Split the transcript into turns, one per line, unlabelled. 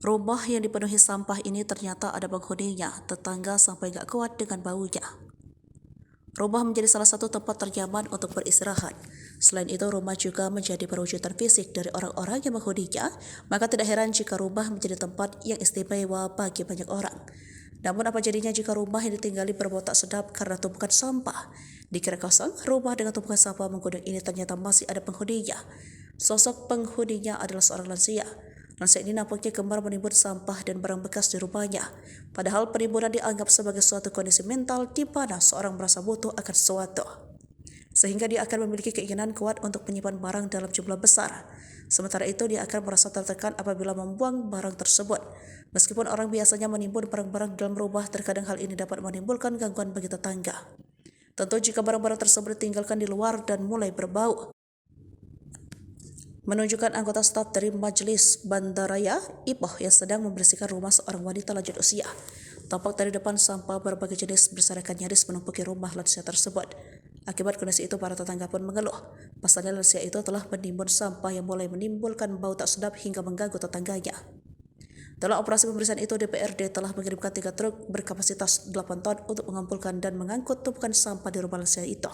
Rumah yang dipenuhi sampah ini ternyata ada penghuninya. Tetangga sampai gak kuat dengan baunya. Rumah menjadi salah satu tempat ternyaman untuk beristirahat. Selain itu, rumah juga menjadi perwujudan fisik dari orang-orang yang menghuninya, maka tidak heran jika rumah menjadi tempat yang istimewa bagi banyak orang. Namun apa jadinya jika rumah yang ditinggali berbau tak sedap karena tumpukan sampah? Dikira kosong, rumah dengan tumpukan sampah menggunung ini ternyata masih ada penghuninya. Sosok penghuninya adalah seorang lansia. Lansia ini nampaknya gemar menimbun sampah dan barang bekas di rumahnya. Padahal penimbunan dianggap sebagai suatu kondisi mental di mana seorang merasa butuh akan sesuatu. Sehingga dia akan memiliki keinginan kuat untuk menyimpan barang dalam jumlah besar. Sementara itu dia akan merasa tertekan apabila membuang barang tersebut. Meskipun orang biasanya menimbun barang-barang dalam rumah, terkadang hal ini dapat menimbulkan gangguan bagi tetangga. Tentu jika barang-barang tersebut ditinggalkan di luar dan mulai berbau. Menunjukkan anggota staf dari Majelis Bandaraya Ipoh yang sedang membersihkan rumah seorang wanita lanjut usia. Tampak dari depan sampah berbagai jenis berserakan nyaris menumpuki rumah lansia tersebut. Akibat kondisi itu, para tetangga pun mengeluh. Pasalnya lansia itu telah menimbun sampah yang mulai menimbulkan bau tak sedap hingga mengganggu tetangganya. Dalam operasi pembersihan itu, DPRD telah mengirimkan 3 truk berkapasitas 8 ton untuk mengumpulkan dan mengangkut tumpukan sampah di rumah lansia itu.